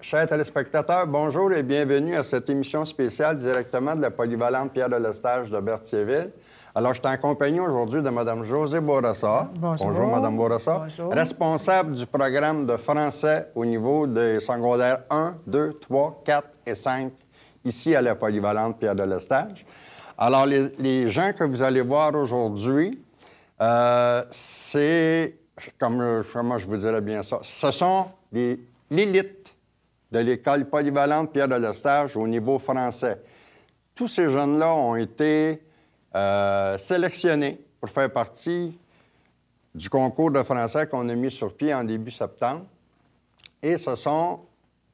Chers téléspectateurs, bonjour et bienvenue à cette émission spéciale directement de la polyvalente Pierre-de-Lestage de Berthierville. Alors, je suis en compagnie aujourd'hui de Mme Josée Bourassa. Bonjour. Bonjour, Mme Bourassa. Bonjour. Responsable du programme de français au niveau des secondaires 1, 2, 3, 4 et 5, ici à la polyvalente Pierre-de-Lestage. Alors, les gens que vous allez voir aujourd'hui, c'est, comment je vous dirais bien ça, ce sont l'élite de l'école polyvalente Pierre-de-Lestage au niveau français. Tous ces jeunes-là ont été sélectionnés pour faire partie du concours de français qu'on a mis sur pied en début septembre. Et ce sont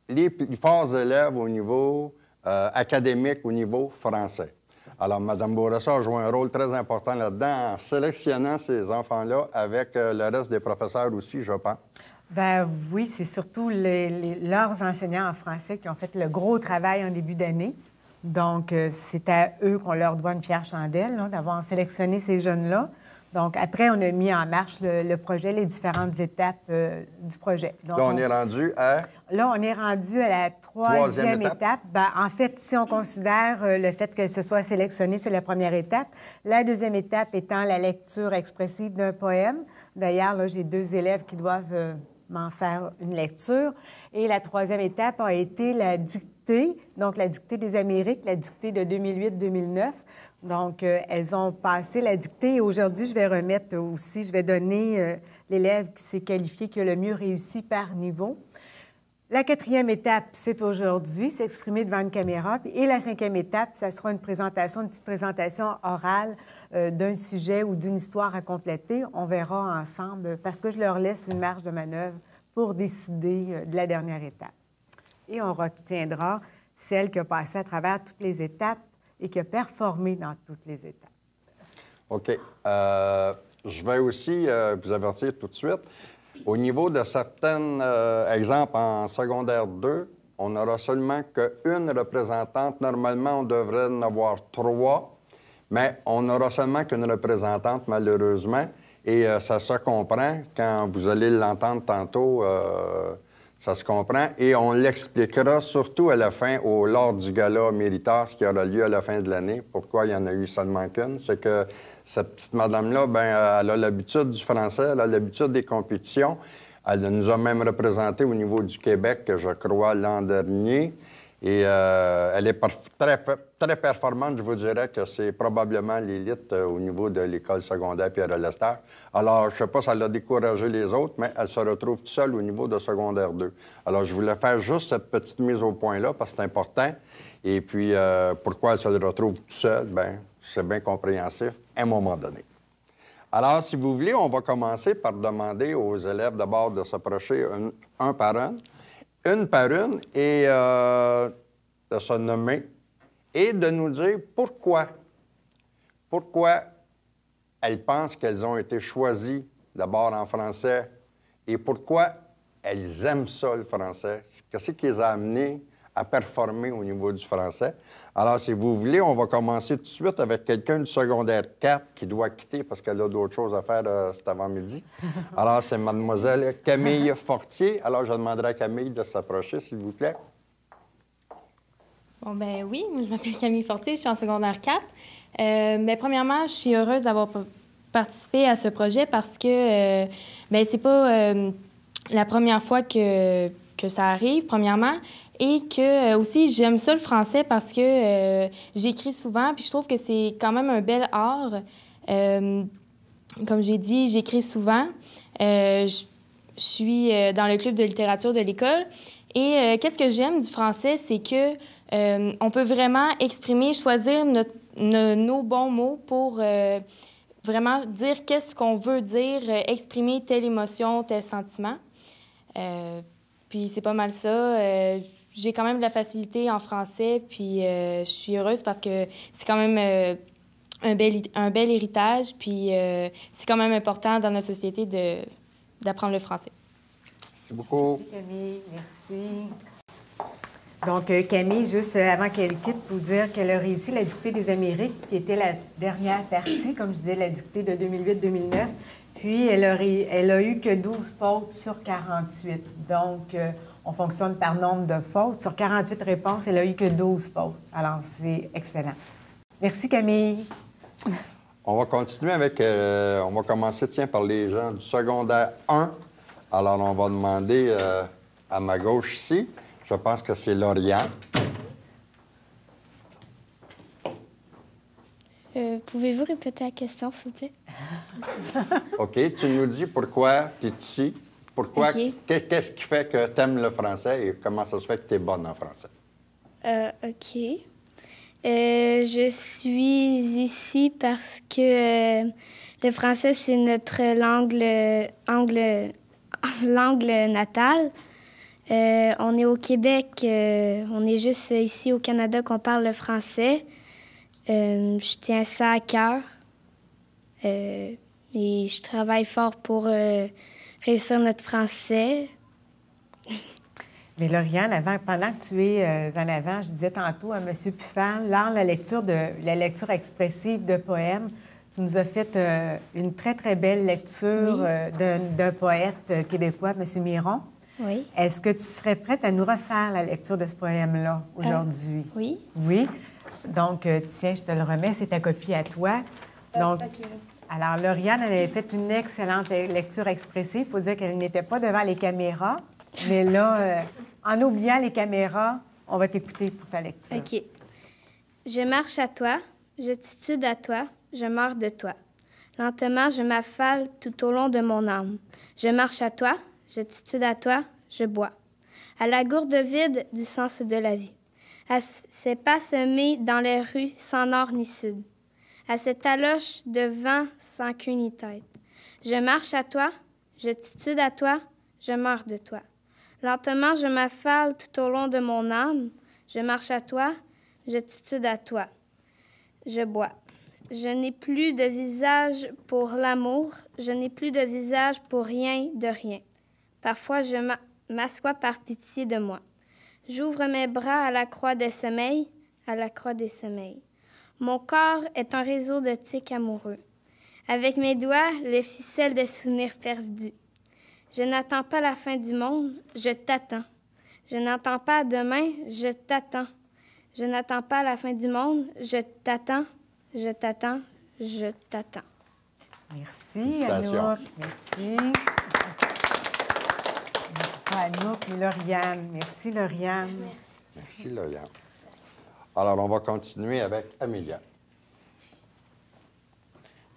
les plus forts élèves au niveau académique, au niveau français. Alors, Mme Bourassa a joué un rôle très important là-dedans en sélectionnant ces enfants-là avec le reste des professeurs aussi, je pense. Bien oui, c'est surtout leurs enseignants en français qui ont fait le gros travail en début d'année. Donc, c'est à eux qu'on leur doit une fière chandelle d'avoir sélectionné ces jeunes-là. Donc, après, on a mis en marche le projet, les différentes étapes du projet. Donc, là, on est rendu à... Là, on est rendu à la troisième étape. Bien, en fait, si on considère le fait que ce soit sélectionné, c'est la première étape. La deuxième étape étant la lecture expressive d'un poème. D'ailleurs, là, j'ai 2 élèves qui doivent m'en faire une lecture. Et la troisième étape a été la dictée, donc la dictée des Amériques, la dictée de 2008-2009. Donc, elles ont passé la dictée et aujourd'hui, je vais remettre aussi, je vais donner l'élève qui s'est qualifié, qui a le mieux réussi par niveau. La 4e étape, c'est aujourd'hui, s'exprimer devant une caméra. Et la 5e étape, ça sera une petite présentation orale d'un sujet ou d'une histoire à compléter. On verra ensemble, parce que je leur laisse une marge de manœuvre pour décider de la dernière étape. Et on retiendra celle qui a passé à travers toutes les étapes et qui a performé dans toutes les étapes. OK. Je vais aussi vous avertir tout de suite. Au niveau de certains exemples en secondaire 2, on n'aura seulement qu'une représentante. Normalement, on devrait en avoir 3, mais on n'aura seulement qu'une représentante, malheureusement. Et ça se comprend. Quand vous allez l'entendre tantôt, ça se comprend. Et on l'expliquera surtout à la fin, lors du gala Méritas qui aura lieu à la fin de l'année. Pourquoi il y en a eu seulement qu'une? C'est que cette petite madame-là, bien, elle a l'habitude du français, elle a l'habitude des compétitions. Elle nous a même représentés au niveau du Québec, je crois, l'an dernier. Et elle est très performante. Je vous dirais que c'est probablement l'élite au niveau de l'école secondaire Pierre-de-Lestage. Alors, je ne sais pas si elle a découragé les autres, mais elle se retrouve toute seule au niveau de secondaire 2. Alors, je voulais faire juste cette petite mise au point-là parce que c'est important. Et puis, pourquoi elle se retrouve toute seule? Bien, c'est bien compréhensif à un moment donné. Alors, si vous voulez, on va commencer par demander aux élèves d'abord de s'approcher un par un. Une par une, et de se nommer et de nous dire pourquoi elles pensent qu'elles ont été choisies d'abord en français et pourquoi elles aiment ça, le français. Qu'est-ce qui les a amenées à performer au niveau du français? Alors, si vous voulez, on va commencer tout de suite avec quelqu'un du secondaire 4 qui doit quitter parce qu'elle a d'autres choses à faire cet avant-midi. Alors, c'est mademoiselle Camille Fortier. Alors, je demanderai à Camille de s'approcher, s'il vous plaît. Bon, ben oui, je m'appelle Camille Fortier, je suis en secondaire 4. Mais premièrement, je suis heureuse d'avoir participé à ce projet parce que ben c'est pas la première fois que ça arrive, premièrement. Et que aussi, j'aime ça le français parce que j'écris souvent, puis je trouve que c'est quand même un bel art. Comme j'ai dit, j'écris souvent. Je suis dans le club de littérature de l'école. Et qu'est-ce que j'aime du français, c'est que on peut vraiment exprimer, choisir nos bons mots pour vraiment dire qu'est-ce qu'on veut dire, exprimer telle émotion, tel sentiment. Puis c'est pas mal ça. J'ai quand même de la facilité en français, puis je suis heureuse parce que c'est quand même un bel héritage, puis c'est quand même important dans notre société d'apprendre le français. Merci beaucoup. Merci Camille, merci. Donc Camille, juste avant qu'elle quitte, pour dire qu'elle a réussi la dictée des Amériques, qui était la dernière partie, comme je disais, la dictée de 2008-2009. puis elle a eu que 12 fautes sur 48. Donc, on fonctionne par nombre de fautes. Sur 48 réponses, elle a eu que 12 fautes. Alors, c'est excellent. Merci, Camille. On va continuer avec... on va commencer, tiens, par les gens du secondaire 1. Alors, on va demander à ma gauche ici. Je pense que c'est Lauriane. Pouvez-vous répéter la question, s'il vous plaît? OK. Tu nous dis pourquoi tu es ici. Pourquoi? OK. Qu'est-ce qui fait que tu aimes le français et comment ça se fait que tu es bonne en français? OK. Je suis ici parce que le français, c'est notre langue natale. On est au Québec, on est juste ici au Canada qu'on parle le français. Je tiens ça à cœur et je travaille fort pour réussir notre français. Mais Lauriane, pendant que tu es en avant, je disais tantôt à M. Puffan, lors de la lecture expressive de poèmes, tu nous as fait une très, très belle lecture d'un poète québécois, M. Miron. Oui. Est-ce que tu serais prête à nous refaire la lecture de ce poème-là aujourd'hui? Oui. Oui. Donc, tiens, je te le remets, c'est ta copie à toi. Donc, OK. alors, Lauriane, elle avait fait une excellente lecture expressive. Il faut dire qu'elle n'était pas devant les caméras. Mais là, en oubliant les caméras, on va t'écouter pour ta lecture. OK. Je marche à toi, je titude à toi, je meurs de toi. Lentement, je m'affale tout au long de mon âme. Je marche à toi, je titude à toi, je bois. À la gourde vide du sens de la vie. À ces pas semés dans les rues sans nord ni sud. À cette taloche de vent sans queue ni tête. Je marche à toi, je titude à toi, je meurs de toi. Lentement, je m'affale tout au long de mon âme. Je marche à toi, je titude à toi. Je bois. Je n'ai plus de visage pour l'amour. Je n'ai plus de visage pour rien de rien. Parfois, je m'assois par pitié de moi. J'ouvre mes bras à la croix des sommeils, à la croix des sommeils. Mon corps est un réseau de tics amoureux. Avec mes doigts, les ficelles des souvenirs perdus. Je n'attends pas la fin du monde, je t'attends. Je n'attends pas demain, je t'attends. Je n'attends pas la fin du monde, je t'attends, je t'attends, je t'attends. Merci, Anouk. Merci. Merci pas Anouk, mais Lauriane. Merci, Lauriane. Merci, Lauriane. Alors, on va continuer avec Amélia.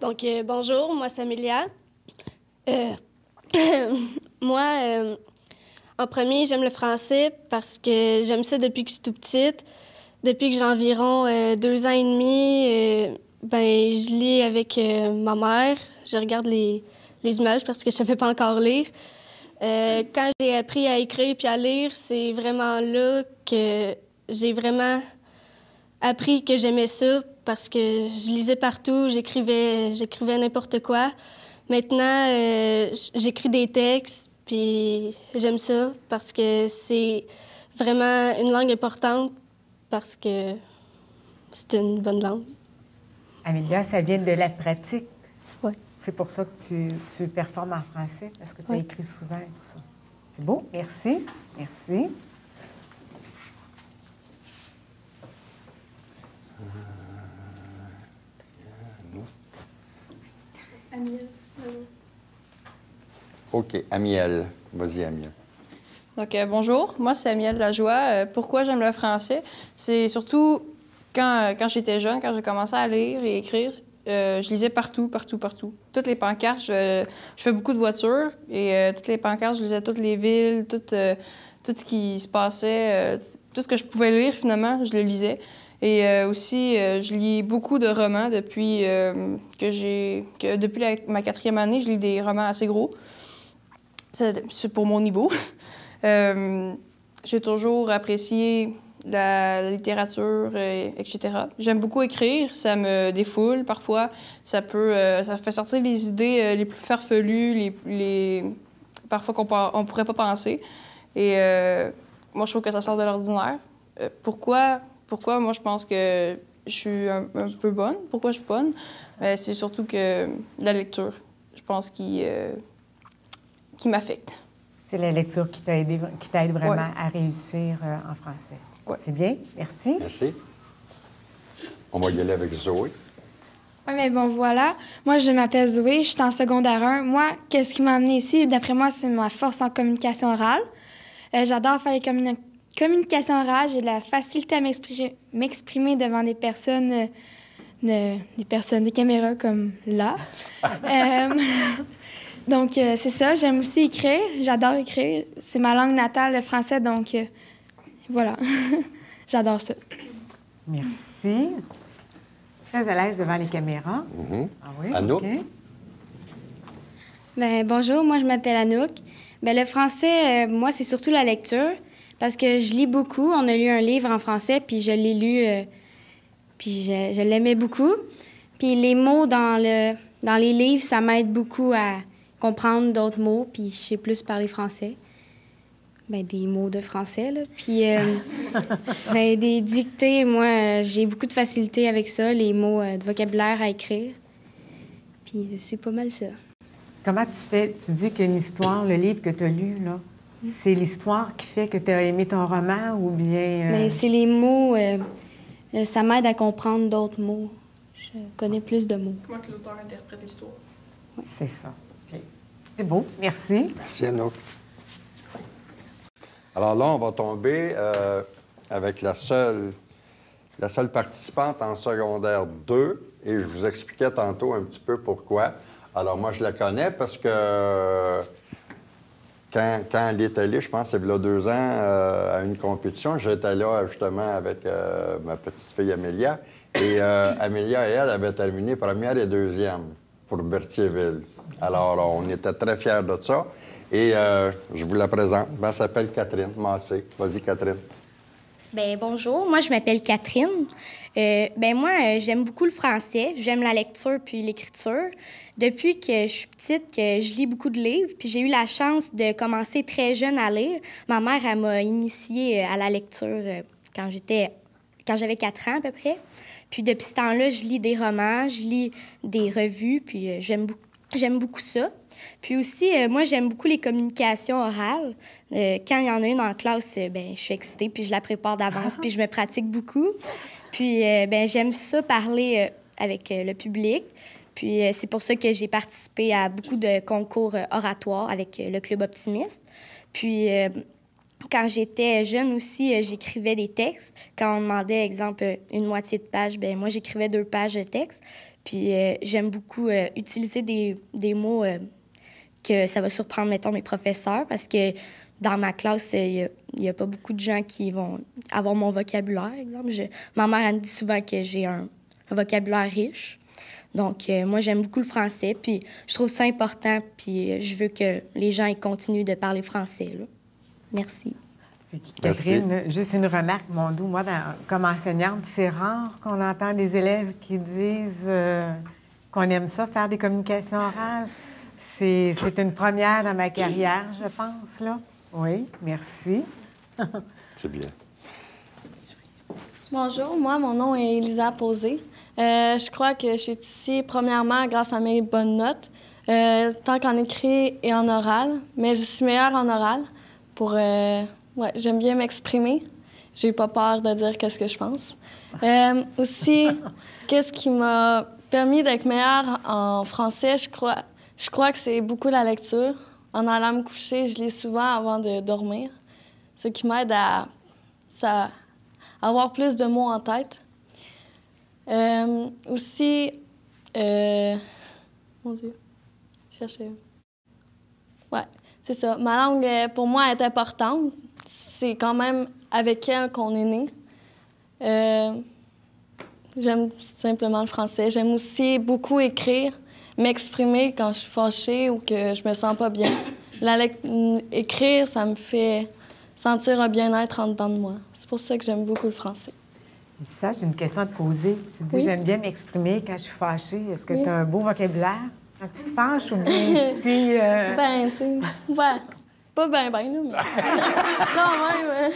Donc, bonjour, moi, c'est Amélia. Moi, en premier, j'aime le français parce que j'aime ça depuis que je suis toute petite. Depuis que j'ai environ 2 ans et demi, je lis avec ma mère. Je regarde les images parce que je ne savais pas encore lire. Quand j'ai appris à écrire puis à lire, c'est vraiment là que j'ai vraiment appris que j'aimais ça parce que je lisais partout, j'écrivais n'importe quoi. Maintenant, j'écris des textes, puis j'aime ça parce que c'est vraiment une langue importante parce que c'est une bonne langue. Amélia, ça vient de la pratique. Oui. C'est pour ça que tu performes en français, parce que tu as écrit souvent et tout ça. C'est beau. Merci. Merci. OK, Amiel. Vas-y, Amiel. Donc, bonjour, moi, c'est Amiel Lajoie. Pourquoi j'aime le français? C'est surtout quand j'étais jeune, quand j'ai commencé à lire et écrire, je lisais partout. Toutes les pancartes, je fais beaucoup de voitures et toutes les pancartes, je lisais toutes les villes, tout ce qui se passait, tout ce que je pouvais lire, finalement, je le lisais. Et aussi, je lis beaucoup de romans depuis ma 4e année, je lis des romans assez gros. C'est pour mon niveau. J'ai toujours apprécié la littérature, etc. J'aime beaucoup écrire, ça me défoule parfois. Ça fait sortir les idées les plus farfelues, parfois qu'on pourrait pas penser. Et moi, je trouve que ça sort de l'ordinaire. Pourquoi moi, je pense que je suis un peu bonne? Pourquoi je suis bonne? C'est surtout que la lecture. Je pense, qui m'affectent. C'est la lecture qui t'aide vraiment Ouais. à réussir en français. Ouais. C'est bien, merci. Merci. On va y aller avec Zoé. Oui, mais bon, voilà. Moi, je m'appelle Zoé, je suis en secondaire 1. Moi, qu'est-ce qui m'a amenée ici? D'après moi, c'est ma force en communication orale. J'adore faire les communications orales. J'ai de la facilité à m'exprimer devant des personnes, des caméras comme là. Donc, c'est ça. J'aime aussi écrire. J'adore écrire. C'est ma langue natale, le français, donc voilà. J'adore ça. Merci. Très à l'aise devant les caméras. Ah oui, Anouk? OK. Ben, bonjour, moi je m'appelle Anouk. Ben, le français, moi, c'est surtout la lecture parce que je lis beaucoup. On a lu un livre en français, puis je l'ai lu, puis je l'aimais beaucoup. Puis les mots dans les livres, ça m'aide beaucoup à comprendre d'autres mots, puis je sais plus parler français. Ben, des mots de français, là. Puis, ben, des dictées, moi, j'ai beaucoup de facilité avec ça, les mots de vocabulaire à écrire. Puis c'est pas mal ça. Comment tu fais? Tu dis qu'une histoire, le livre que tu as lu, là, c'est l'histoire qui fait que tu as aimé ton roman ou bien... Ben, c'est les mots, ça m'aide à comprendre d'autres mots. Je connais plus de mots. Comment que l'auteur interprète l'histoire? C'est ça. OK. C'est beau, merci. Merci, Anouk. Alors là, on va tomber avec la seule participante en secondaire 2, et je vous expliquais tantôt un petit peu pourquoi. Alors moi, je la connais parce que quand elle est allée, je pense, il y a 2 ans, à une compétition, j'étais là justement avec ma petite fille Amélia, et Amélia et elle avaient terminé première et deuxième pour Berthierville. Alors, on était très fiers de ça. Et je vous la présente. Elle s'appelle Catherine Massé. Vas-y, Catherine. Ben bonjour, moi je m'appelle Catherine. Moi j'aime beaucoup le français, j'aime la lecture puis l'écriture. Depuis que je suis petite, que je lis beaucoup de livres, puis j'ai eu la chance de commencer très jeune à lire. Ma mère elle m'a initiée à la lecture quand j'avais 4 ans à peu près. Puis depuis ce temps-là, je lis des romans, je lis des revues, puis j'aime beaucoup ça. Puis aussi, moi, j'aime beaucoup les communications orales. Quand il y en a une en classe, je suis excitée, puis je la prépare d'avance, puis je me pratique beaucoup. Puis, j'aime ça parler avec le public. Puis, c'est pour ça que j'ai participé à beaucoup de concours oratoires avec le Club Optimiste. Puis, quand j'étais jeune aussi, j'écrivais des textes. Quand on demandait, exemple, une moitié de page, moi, j'écrivais 2 pages de texte. Puis, j'aime beaucoup utiliser des mots... que ça va surprendre, mettons, mes professeurs, parce que dans ma classe, il n'y a pas beaucoup de gens qui vont avoir mon vocabulaire, exemple. Ma mère, elle me dit souvent que j'ai un vocabulaire riche. Donc, moi, j'aime beaucoup le français, puis je trouve ça important, puis je veux que les gens ils continuent de parler français, là. Merci. Catherine, juste une remarque, mon doux. Moi, comme enseignante, c'est rare qu'on entend des élèves qui disent qu'on aime ça, faire des communications orales. C'est une première dans ma carrière, je pense, là. Oui, merci. C'est bien. Bonjour, moi, mon nom est Elisa Posé. Je crois que je suis ici, premièrement, grâce à mes bonnes notes, tant qu'en écrit et en oral. Mais je suis meilleure en oral j'aime bien m'exprimer. J'ai pas peur de dire qu'est-ce que je pense. Aussi, qu'est-ce qui m'a permis d'être meilleure en français, je crois que c'est beaucoup la lecture. En allant me coucher, je lis souvent avant de dormir, ce qui m'aide à avoir plus de mots en tête. Aussi, mon Dieu, cherchez. Ouais, c'est ça. Ma langue, pour moi, est importante. C'est quand même avec elle qu'on est né. J'aime simplement le français. J'aime aussi beaucoup écrire, m'exprimer quand je suis fâchée ou que je me sens pas bien. Écrire, ça me fait sentir un bien-être en dedans de moi. C'est pour ça que j'aime beaucoup le français. Ça, j'ai une question à te poser. Tu dis, Oui. j'aime bien m'exprimer quand je suis fâchée. Est-ce que tu as un beau vocabulaire quand tu te fâches ou bien si... Ben, tu sais, ouais. Pas ben, là, mais quand même.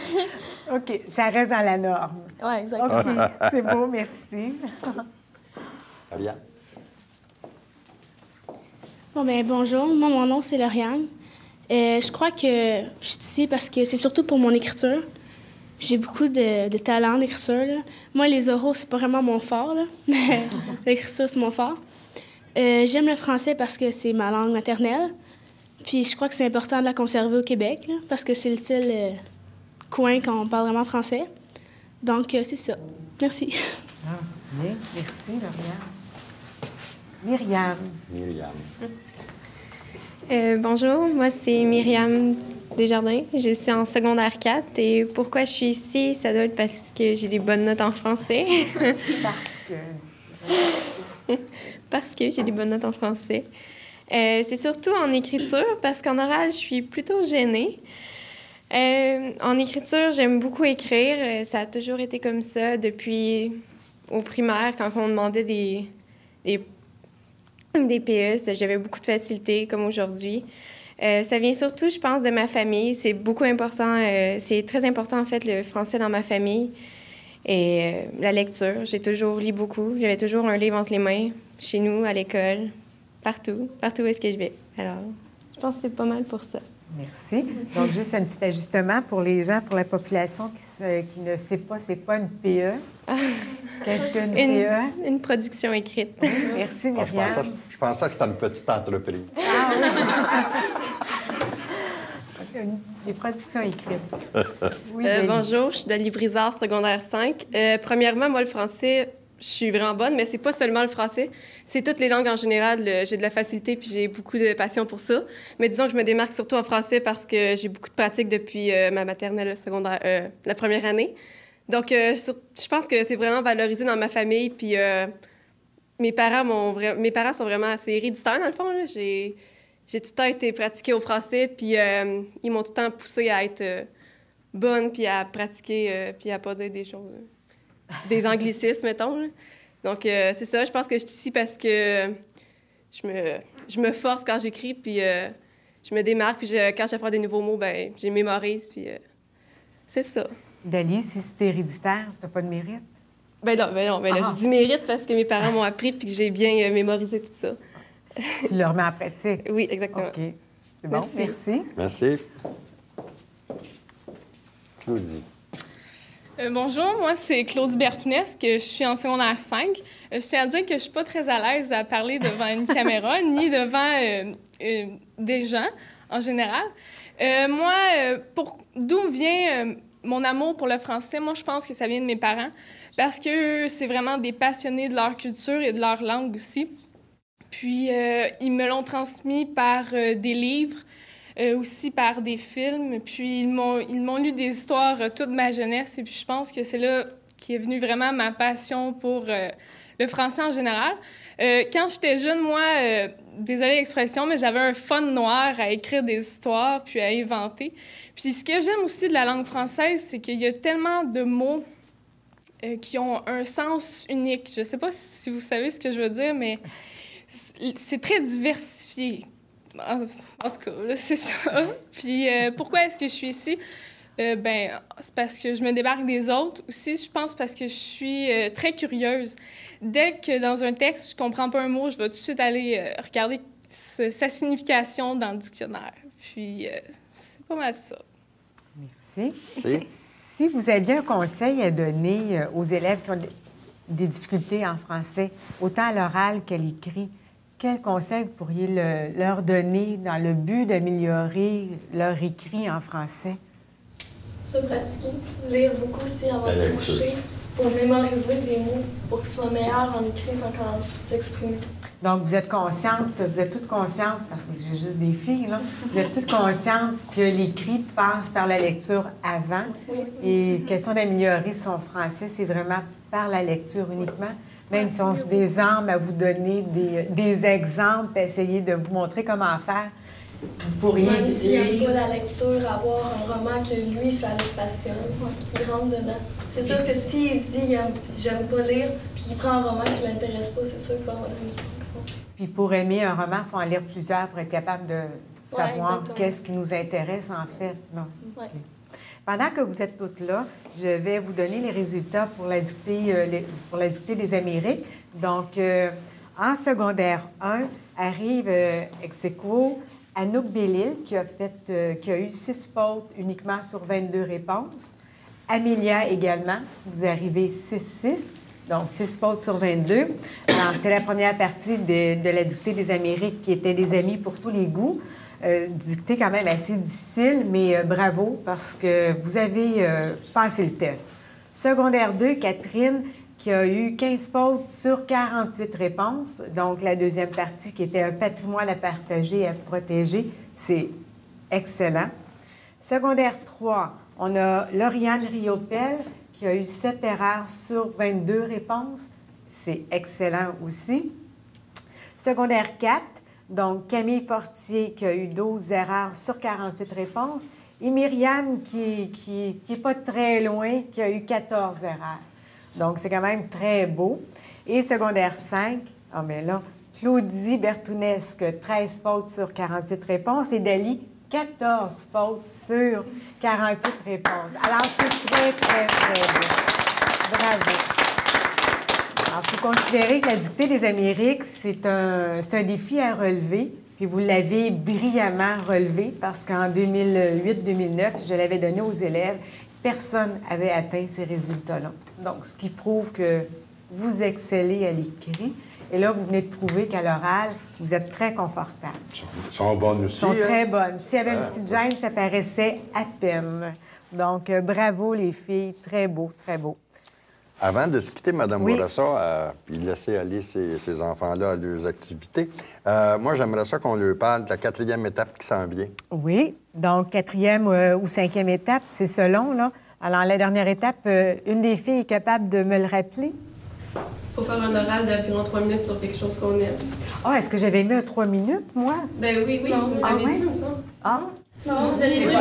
OK, ça reste dans la norme. Oui, exactement. OK, c'est beau, merci. Très bien. Bon, ben bonjour. Moi, mon nom, c'est Lauriane. Je crois que je suis ici parce que c'est surtout pour mon écriture. J'ai beaucoup de talent d'écriture, là. Moi, les oraux, c'est pas vraiment mon fort, là. Mais l'écriture, c'est mon fort. J'aime le français parce que c'est ma langue maternelle. Puis je crois que c'est important de la conserver au Québec, là, parce que c'est le seul coin qu'on parle vraiment français. Donc, c'est ça. Merci. Ah, c'est bien. Merci, Lauriane. Myriam. Bonjour, moi c'est Myriam Desjardins. Je suis en secondaire 4 et pourquoi je suis ici, ça doit être parce que j'ai des bonnes notes en français. Parce que j'ai des bonnes notes en français. C'est surtout en écriture parce qu'en oral, je suis plutôt gênée. En écriture, j'aime beaucoup écrire. Ça a toujours été comme ça depuis au primaire, quand on demandait des PE, j'avais beaucoup de facilité, comme aujourd'hui. Ça vient surtout, je pense, de ma famille. C'est beaucoup important, c'est très important, en fait, le français dans ma famille. Et la lecture, j'ai toujours lu beaucoup. J'avais toujours un livre entre les mains, chez nous, à l'école, partout où est-ce que je vais. Alors, je pense que c'est pas mal pour ça. Merci. Donc, juste un petit ajustement pour les gens, pour la population qui ne sait pas c'est quoi une PE. Qu'est-ce qu'une PE? Une production écrite. Merci, Myriam. Je pensais que c'était une petite entreprise. Ah oui. Les productions écrites. Oui, bonjour, je suis Dali Brizard, secondaire 5. Premièrement, moi, le français, je suis vraiment bonne, mais c'est pas seulement le français. C'est toutes les langues en général. J'ai de la facilité puis j'ai beaucoup de passion pour ça. Mais disons que je me démarque surtout en français parce que j'ai beaucoup de pratique depuis ma maternelle secondaire, la première année. Donc, je pense que c'est vraiment valorisé dans ma famille. Puis mes parents sont vraiment assez héréditaires, dans le fond. Là. J'ai tout le temps été pratiquée au français. Puis ils m'ont tout le temps poussée à être bonne puis à pratiquer puis à pas dire des choses... des anglicismes, mettons. Là. Donc, c'est ça. Je pense que je suis ici parce que je me force quand j'écris, puis je me démarque. Puis quand j'apprends des nouveaux mots, ben je les mémorise, puis c'est ça. Dali, si c'est héréditaire, t'as pas de mérite? Ben non. Là, je dis mérite parce que mes parents m'ont appris puis que j'ai bien mémorisé tout ça. Tu le remets en pratique? Oui, exactement. OK. C'est bon, merci. Merci. Claudie. Bonjour, moi c'est Claudie Bertounesque, je suis en secondaire 5. Je tiens à dire que je ne suis pas très à l'aise à parler devant une caméra, ni devant des gens en général. D'où vient mon amour pour le français? Moi, je pense que ça vient de mes parents, parce que c'est vraiment des passionnés de leur culture et de leur langue aussi. Puis, ils me l'ont transmis par des livres, aussi par des films. Puis, ils m'ont lu des histoires toute ma jeunesse. Et puis, je pense que c'est là qu'est venue vraiment ma passion pour le français en général. Quand j'étais jeune, moi, désolée l'expression, mais j'avais un fun noir à écrire des histoires puis à inventer. Puis, ce que j'aime aussi de la langue française, c'est qu'il y a tellement de mots qui ont un sens unique. Je ne sais pas si vous savez ce que je veux dire, mais c'est très diversifié. En tout cas, là, c'est ça. Puis pourquoi est-ce que je suis ici? C'est parce que je me démarque des autres. Aussi, je pense parce que je suis très curieuse. Dès que dans un texte, je comprends pas un mot, je vais tout de suite aller regarder sa signification dans le dictionnaire. Puis c'est pas mal ça. Merci. Si vous aviez un conseil à donner aux élèves qui ont des difficultés en français, autant à l'oral qu'à l'écrit, quel conseil vous pourriez leur donner dans le but d'améliorer leur écrit en français? Se pratiquer, lire beaucoup aussi avant de se coucher, pour mémoriser des mots, pour qu'ils soient meilleurs en écrit qu'en s'exprimer. Donc, vous êtes toutes conscientes, parce que j'ai juste des filles, là, vous êtes toutes conscientes que l'écrit passe par la lecture avant. Oui. Et question d'améliorer son français, c'est vraiment par la lecture uniquement. Même si on se désarme à vous donner des exemples, essayer de vous montrer comment faire, vous pourriez... Même s'il n'aime pas la lecture, avoir un roman que lui, ça le passionne, qu'il rentre dedans. C'est sûr que s'il se dit « j'aime pas lire », puis qu'il prend un roman qui ne l'intéresse pas, c'est sûr qu'il va avoir de la musique. Puis pour aimer un roman, il faut en lire plusieurs pour être capable de savoir qu'est-ce qui nous intéresse en fait. Non. Ouais. Okay. Pendant que vous êtes toutes là, je vais vous donner les résultats pour la dictée des Amériques. Donc, En secondaire 1, arrive ex aequo Anouk Bellil, qui a eu 6 fautes uniquement sur 22 réponses. Amélia également, vous arrivez 6-6, donc 6 fautes sur 22. C'était la première partie de la dictée des Amériques qui était des amis pour tous les goûts. Dictée quand même assez difficile, mais bravo parce que vous avez passé le test. Secondaire 2, Catherine, qui a eu 15 fautes sur 48 réponses. Donc, la deuxième partie qui était un patrimoine à partager et à protéger, c'est excellent. Secondaire 3, on a Lauriane Riopel, qui a eu 7 erreurs sur 22 réponses. C'est excellent aussi. Secondaire 4, donc Camille Fortier, qui a eu 12 erreurs sur 48 réponses. Et Myriam, qui n'est pas très loin, qui a eu 14 erreurs. Donc, c'est quand même très beau. Et secondaire 5, Claudie Bertounesque, 13 fautes sur 48 réponses. Et Dali, 14 fautes sur 48 réponses. Alors, c'est très, très, très beau. Bravo. Alors, il faut considérer que la dictée des Amériques, c'est un défi à relever. Puis vous l'avez brillamment relevé parce qu'en 2008-2009, je l'avais donné aux élèves. Personne n'avait atteint ces résultats-là. Donc, ce qui prouve que vous excellez à l'écrit. Et là, vous venez de prouver qu'à l'oral, vous êtes très confortable. Ils sont bonnes aussi. Ils sont très bonnes. S'il y avait une petite gêne, ça paraissait à peine. Donc, bravo les filles. Très beau, très beau. Avant de se quitter, Mme Bourassa, puis laisser aller ces enfants-là à leurs activités, moi, j'aimerais ça qu'on leur parle de la 4e étape qui s'en vient. Oui. Donc, 4e ou 5e étape, c'est selon, là. Alors, la dernière étape, une des filles est capable de me le rappeler? Il faut faire un oral d'environ 3 minutes sur quelque chose qu'on aime. Ah, est-ce que j'avais mis 3 minutes, moi? Ben oui, Non. vous avez dit, me semble. Ah? Non, vous allez pas.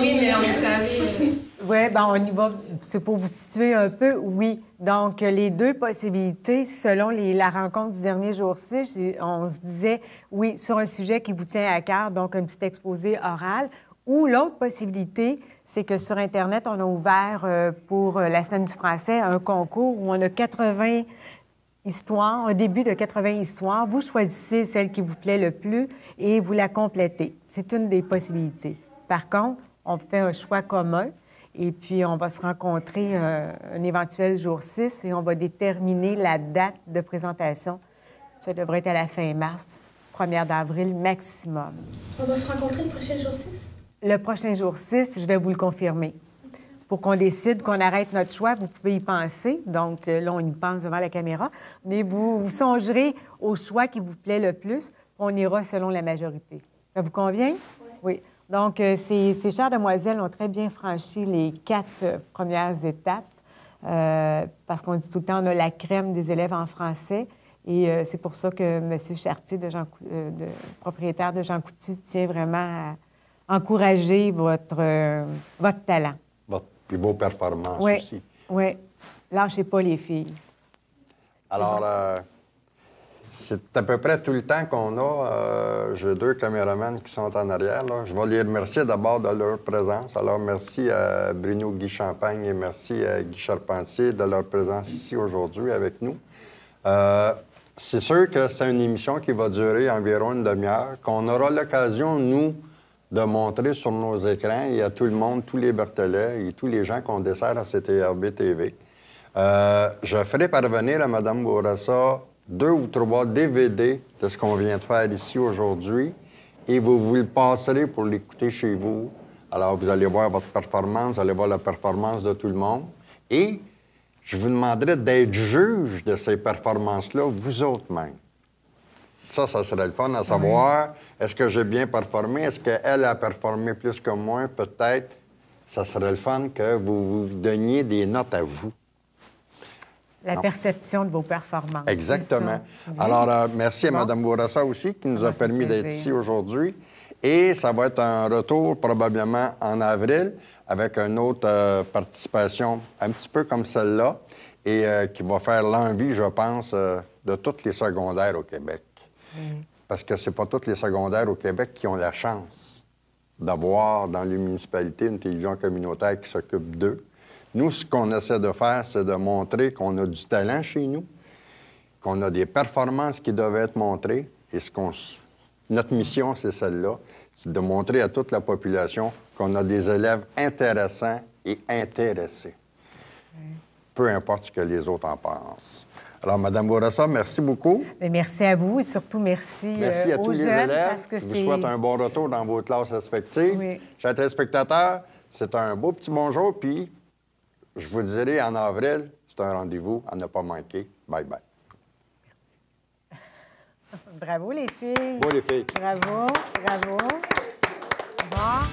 Oui, mais on est allé. Oui, bien, on y va. C'est pour vous situer un peu, oui. Donc, les deux possibilités, selon la rencontre du dernier jour 6, on se disait, oui, sur un sujet qui vous tient à cœur, donc un petit exposé oral. Ou l'autre possibilité, c'est que sur Internet, on a ouvert pour la Semaine du français un concours où on a 80 histoires, un début de 80 histoires. Vous choisissez celle qui vous plaît le plus et vous la complétez. C'est une des possibilités. Par contre, on fait un choix commun et puis on va se rencontrer un éventuel jour 6 et on va déterminer la date de présentation. Ça devrait être à la fin mars, 1er d'avril maximum. On va se rencontrer le prochain jour 6? Le prochain jour 6, je vais vous le confirmer. Pour qu'on décide qu'on arrête notre choix, vous pouvez y penser. Donc, là, on y pense devant la caméra. Mais vous songerez au choix qui vous plaît le plus. On ira selon la majorité. Ça vous convient? Oui. Donc, ces chères demoiselles ont très bien franchi les 4 premières étapes parce qu'on dit tout le temps, on a la crème des élèves en français. Et c'est pour ça que M. Chartier, propriétaire de Jean Coutu, tient vraiment à encourager votre talent. Puis vos performances aussi. Oui. Lâchez pas les filles. Alors, c'est à peu près tout le temps qu'on a. J'ai 2 caméramans qui sont en arrière. Là. Je vais les remercier d'abord de leur présence. Alors, merci à Bruno Guy Champagne et merci à Guy Charpentier de leur présence ici aujourd'hui avec nous. C'est sûr que c'est une émission qui va durer environ une demi-heure, qu'on aura l'occasion, nous, de montrer sur nos écrans et à tout le monde, tous les Berthollet et tous les gens qu'on dessert à CTRB TV. Je ferai parvenir à Mme Bourassa 2 ou 3 DVD de ce qu'on vient de faire ici aujourd'hui et vous le passerez pour l'écouter chez vous. Alors, vous allez voir votre performance, vous allez voir la performance de tout le monde. Et je vous demanderai d'être juge de ces performances-là, vous autres même. Ça serait le fun à savoir, est-ce que j'ai bien performé? Est-ce qu'elle a performé plus que moi? Peut-être. Ça serait le fun que vous vous donniez des notes à vous. La perception de vos performances. Exactement. Alors, merci à Mme Bourassa aussi qui nous a permis d'être ici aujourd'hui. Et ça va être un retour probablement en avril avec une autre participation un petit peu comme celle-là et qui va faire l'envie, je pense, de toutes les secondaires au Québec. Parce que c'est pas tous les secondaires au Québec qui ont la chance d'avoir dans les municipalités une télévision communautaire qui s'occupe d'eux. Nous, ce qu'on essaie de faire, c'est de montrer qu'on a du talent chez nous qu'on a des performances qui doivent être montrées. Et notre mission, c'est celle-là, c'est de montrer à toute la population qu'on a des élèves intéressants et intéressés. Peu importe ce que les autres en pensent. Alors, Mme Bourassa, merci beaucoup. Bien, merci à vous et surtout merci à aux tous les jeunes. élèves. Parce que je vous souhaite un bon retour dans vos classes respectives. Oui. Chers téléspectateurs, c'est un beau petit bonjour, puis je vous dirai en avril, c'est un rendez-vous à ne pas manquer. Bye-bye. Bravo, les filles. Bravo, les filles. Bravo, bravo. Bon.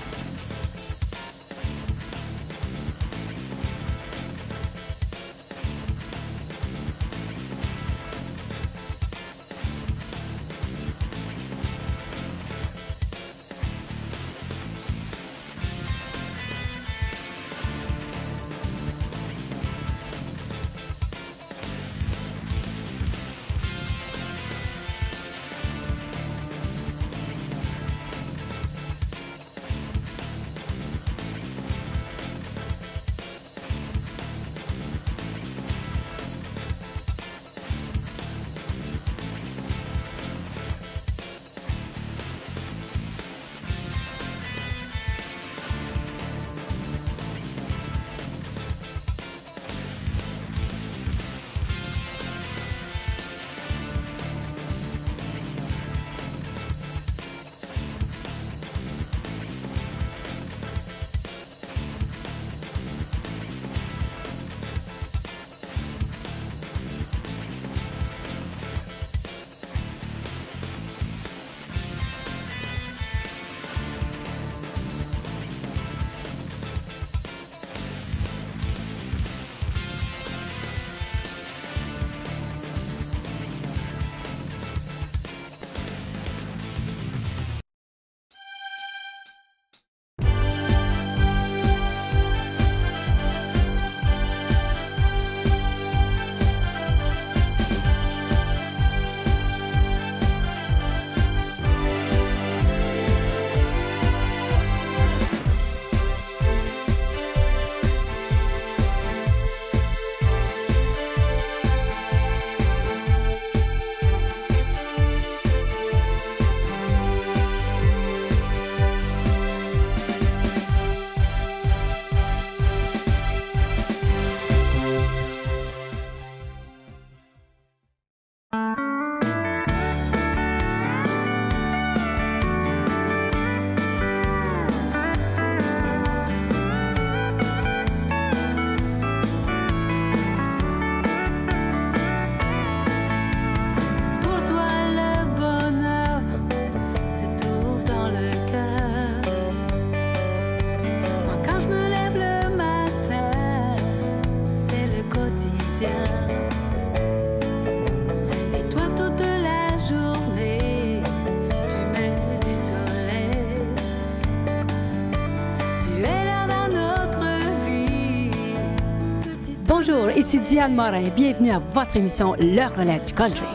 Bonjour, ici Diane Morin. Bienvenue à votre émission Le Relais du Country.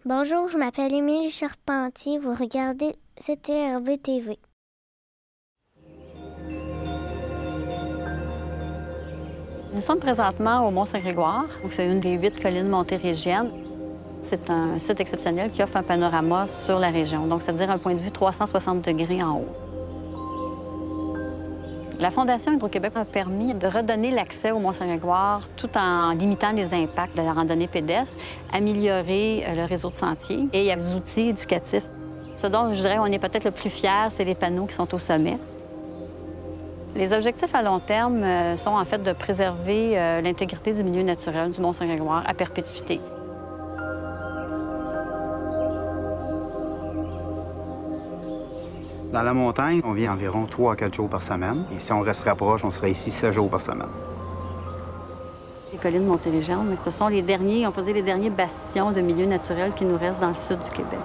Bonjour, je m'appelle Émilie Charpentier. Vous regardez CTRB TV. Nous sommes présentement au Mont-Saint-Grégoire, donc c'est une des 8 collines montérégiennes. C'est un site exceptionnel qui offre un panorama sur la région, donc c'est-à-dire un point de vue 360 degrés en haut. La Fondation Hydro-Québec a permis de redonner l'accès au Mont-Saint-Grégoire tout en limitant les impacts de la randonnée pédestre, améliorer le réseau de sentiers et il y a des outils éducatifs. Ce dont je dirais on est peut-être le plus fiers, c'est les panneaux qui sont au sommet. Les objectifs à long terme sont en fait de préserver l'intégrité du milieu naturel du Mont-Saint-Grégoire à perpétuité. Dans la montagne, on vient environ 3 à 4 jours par semaine. Et si on reste proche, on serait ici 7 jours par semaine. Les collines montérégiennes, ce sont les derniers, on peut dire les derniers bastions de milieu naturel qui nous restent dans le sud du Québec.